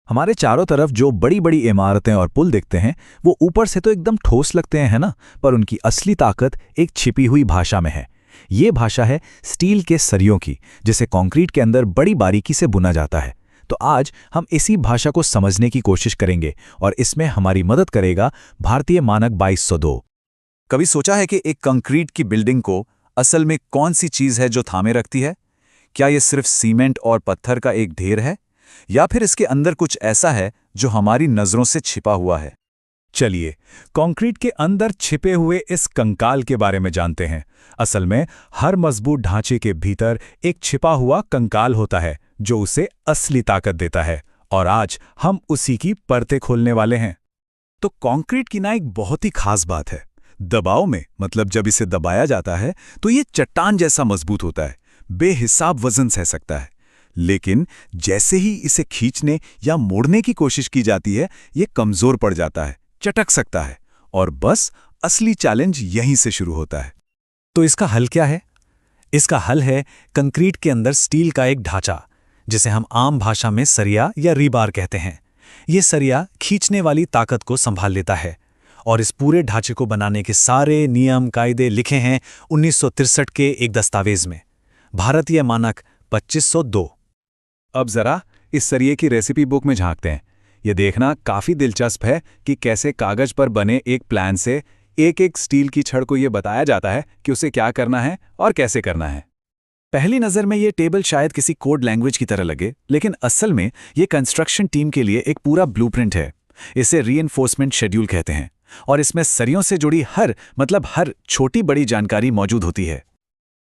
हमारे चारों तरफ जो बड़ी बड़ी इमारतें और पुल दिखते हैं वो ऊपर से तो एकदम ठोस लगते हैं, है ना? पर उनकी असली ताकत एक छिपी हुई भाषा में है। ये भाषा है स्टील के सरियों की, जिसे कंक्रीट के अंदर बड़ी बारीकी से बुना जाता है। तो आज हम इसी भाषा को समझने की कोशिश करेंगे और इसमें हमारी मदद करेगा भारतीय मानक 2202। कभी सोचा है कि एक कंक्रीट की बिल्डिंग को असल में कौन सी चीज है जो थामे रखती है? क्या ये सिर्फ सीमेंट और पत्थर का एक ढेर है, या फिर इसके अंदर कुछ ऐसा है जो हमारी नजरों से छिपा हुआ है? चलिए, कंक्रीट के अंदर छिपे हुए इस कंकाल के बारे में जानते हैं। असल में हर मजबूत ढांचे के भीतर एक छिपा हुआ कंकाल होता है जो उसे असली ताकत देता है, और आज हम उसी की परतें खोलने वाले हैं। तो कंक्रीट की ना एक बहुत ही खास बात है, दबाव में, मतलब जब इसे दबाया जाता है तो ये चट्टान जैसा मजबूत होता है, बेहिसाब वजन सह सकता है। लेकिन जैसे ही इसे खींचने या मोड़ने की कोशिश की जाती है, ये कमजोर पड़ जाता है, चटक सकता है, और बस असली चैलेंज यहीं से शुरू होता है। तो इसका हल क्या है? इसका हल है कंक्रीट के अंदर स्टील का एक ढांचा, जिसे हम आम भाषा में सरिया या रीबार कहते हैं। ये सरिया खींचने वाली ताकत को संभाल लेता है, और इस पूरे ढांचे को बनाने के सारे नियम कायदे लिखे हैं 1963 के एक दस्तावेज में, भारतीय मानक 2502। अब जरा इस सरिये की रेसिपी बुक में झांकते हैं। यह देखना काफी दिलचस्प है कि कैसे कागज पर बने एक प्लान से एक एक स्टील की छड़ को यह बताया जाता है कि उसे क्या करना है और कैसे करना है। पहली नज़र में ये टेबल शायद किसी कोड लैंग्वेज की तरह लगे, लेकिन असल में ये कंस्ट्रक्शन टीम के लिए एक पूरा ब्लूप्रिंट है। इसे रीइंफोर्समेंट शेड्यूल कहते हैं, और इसमें सरियों से जुड़ी हर छोटी बड़ी जानकारी मौजूद होती है।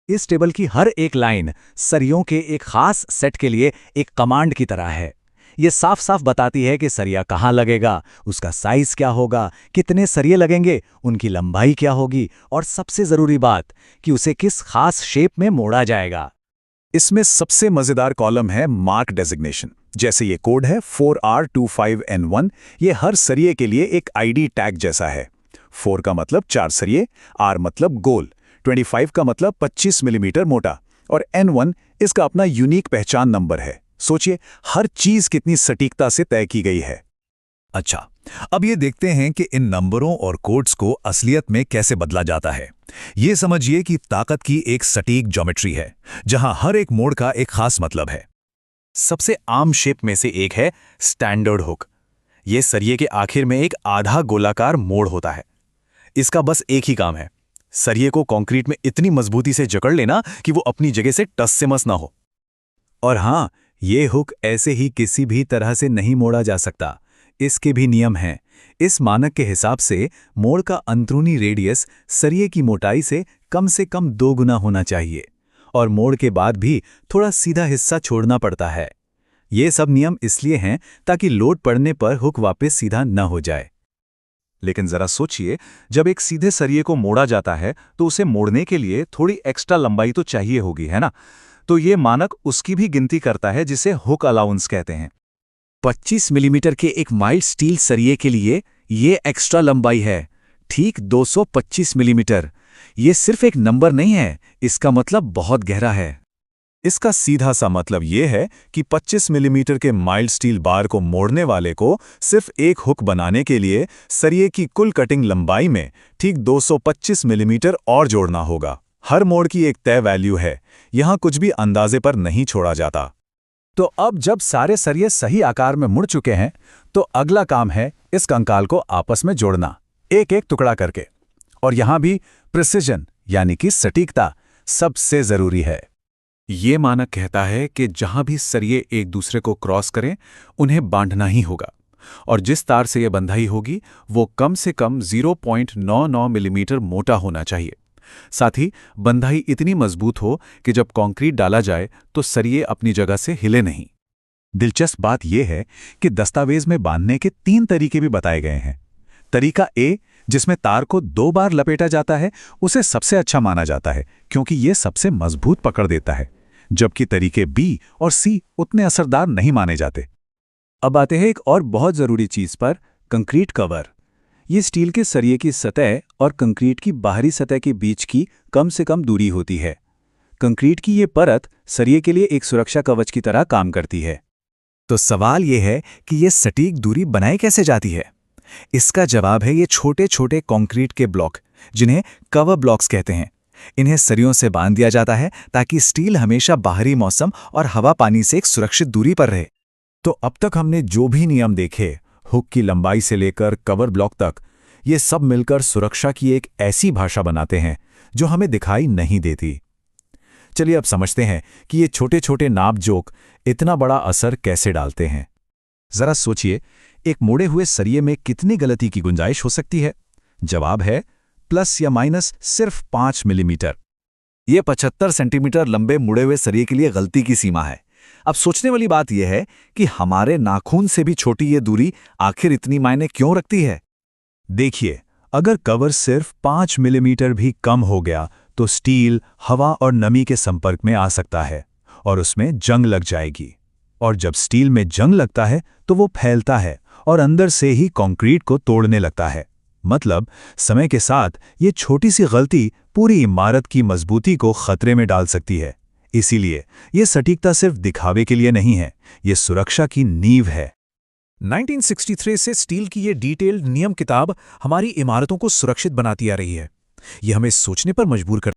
इस टेबल की हर एक लाइन सरियों के एक खास सेट के लिए एक कमांड की तरह है। ये साफ साफ बताती है कि सरिया कहाँ लगेगा, उसका साइज क्या होगा, कितने सरिये लगेंगे, उनकी लंबाई क्या होगी, और सबसे ज़रूरी बात कि उसे किस खास शेप में मोड़ा जाएगा। इसमें सबसे मज़ेदार कॉलम है मार्क डेजिग्नेशन। जैसे ये कोड है 4R25N1, ये हर सरिये के लिए एक आईडी टैग जैसा है। 4 का मतलब 4 सरिये, R मतलब गोल, 25 का मतलब 25 मिलीमीटर मोटा, और N1 इसका अपना यूनिक पहचान नंबर है। सोचिए, हर चीज कितनी सटीकता से तय की गई है। अच्छा, अब ये देखते हैं कि इन नंबरों और कोड्स को असलियत में कैसे बदला जाता है। ये समझिए कि ताकत की एक सटीक ज्योमेट्री है, जहां हर एक मोड़ का एक खास मतलब है। सबसे आम शेप में से एक है स्टैंडर्ड हुक। ये सरिये के आखिर में एक आधा गोलाकार मोड़ होता है। इसका बस एक ही काम है, सरिये को कंक्रीट में इतनी मजबूती से जकड़ लेना कि वो अपनी जगह से टस से मस ना हो। और हाँ, ये हुक ऐसे ही किसी भी तरह से नहीं मोड़ा जा सकता। इसके भी नियम हैं। इस मानक के हिसाब से मोड़ का अंदरूनी रेडियस सरिये की मोटाई से कम 2 गुना होना चाहिए, और मोड़ के बाद भी थोड़ा सीधा हिस्सा छोड़ना पड़ता है। ये सब नियम इसलिए हैं ताकि लोड पड़ने पर हुक वापस सीधा न हो जाए। लेकिन जरा सोचिए, जब एक सीधे सरिये को मोड़ा जाता है तो उसे मोड़ने के लिए थोड़ी एक्स्ट्रा लंबाई तो चाहिए होगी, है ना? तो ये मानक उसकी भी गिनती करता है, जिसे हुक अलाउंस कहते हैं। 25 मिलीमीटर के एक माइल्ड स्टील सरिये के लिए ये एक्स्ट्रा लंबाई है, ठीक 225 मिलीमीटर। ये सिर्फ एक नंबर नहीं है, इसका मतलब बहुत गहरा है। इसका सीधा सा मतलब ये है कि 25 मिलीमीटर के माइल्ड स्टील बार को मोड़ने वाले को सिर्फ एक हुक बनाने के लिए सरिये की कुल कटिंग लंबाई में ठीक 225 मिलीमीटर और जोड़ना होगा। हर मोड़ की एक तय वैल्यू है, यहां कुछ भी अंदाजे पर नहीं छोड़ा जाता। तो अब जब सारे सरिये सही आकार में मुड़ चुके हैं, तो अगला काम है इस कंकाल को आपस में जोड़ना, एक एक टुकड़ा करके। और यहां भी प्रिसिजन यानी कि सटीकता सबसे जरूरी है। ये मानक कहता है कि जहां भी सरिये एक दूसरे को क्रॉस करें, उन्हें बांधना ही होगा, और जिस तार से यह बंधाई होगी वो कम से कम 0.99 मिलीमीटर मोटा होना चाहिए। साथ ही बंधाई इतनी मजबूत हो कि जब कंक्रीट डाला जाए तो सरिये अपनी जगह से हिले नहीं। दिलचस्प बात यह है कि दस्तावेज में बांधने के 3 तरीके भी बताए गए हैं। तरीका ए, जिसमें तार को 2 बार लपेटा जाता है, उसे सबसे अच्छा माना जाता है क्योंकि यह सबसे मजबूत पकड़ देता है, जबकि तरीके बी और सी उतने असरदार नहीं माने जाते। अब आते हैं एक और बहुत जरूरी चीज पर, कंक्रीट कवर। ये स्टील के सरिये की सतह और कंक्रीट की बाहरी सतह के बीच की कम से कम दूरी होती है। कंक्रीट की ये परत सरिये के लिए एक सुरक्षा कवच की तरह काम करती है। तो सवाल ये है कि ये सटीक दूरी बनाई कैसे जाती है। इसका जवाब है ये छोटे छोटे कंक्रीट के ब्लॉक, जिन्हें कवर ब्लॉक्स कहते हैं। इन्हें सरियों से बांध दिया जाता है ताकि स्टील हमेशा बाहरी मौसम और हवा पानी से एक सुरक्षित दूरी पर रहे। तो अब तक हमने जो भी नियम देखे, हुक की लंबाई से लेकर कवर ब्लॉक तक, ये सब मिलकर सुरक्षा की एक ऐसी भाषा बनाते हैं जो हमें दिखाई नहीं देती। चलिए अब समझते हैं कि ये छोटे छोटे नाप जोक इतना बड़ा असर कैसे डालते हैं। जरा सोचिए, एक मोड़े हुए सरिये में कितनी गलती की गुंजाइश हो सकती है? जवाब है प्लस या माइनस सिर्फ 5 मिलीमीटर। ये 75 सेंटीमीटर लंबे मुड़े हुए सरिये के लिए गलती की सीमा है। अब सोचने वाली बात यह है कि हमारे नाखून से भी छोटी ये दूरी आखिर इतनी मायने क्यों रखती है। देखिए, अगर कवर सिर्फ 5 मिलीमीटर भी कम हो गया तो स्टील हवा और नमी के संपर्क में आ सकता है और उसमें जंग लग जाएगी। और जब स्टील में जंग लगता है तो वो फैलता है और अंदर से ही कंक्रीट को तोड़ने लगता है। मतलब समय के साथ ये छोटी सी गलती पूरी इमारत की मजबूती को खतरे में डाल सकती है। इसीलिए ये सटीकता सिर्फ दिखावे के लिए नहीं है, ये सुरक्षा की नींव है। 1963 से स्टील की ये डिटेल्ड नियम किताब हमारी इमारतों को सुरक्षित बनाती आ रही है। ये हमें सोचने पर मजबूर कर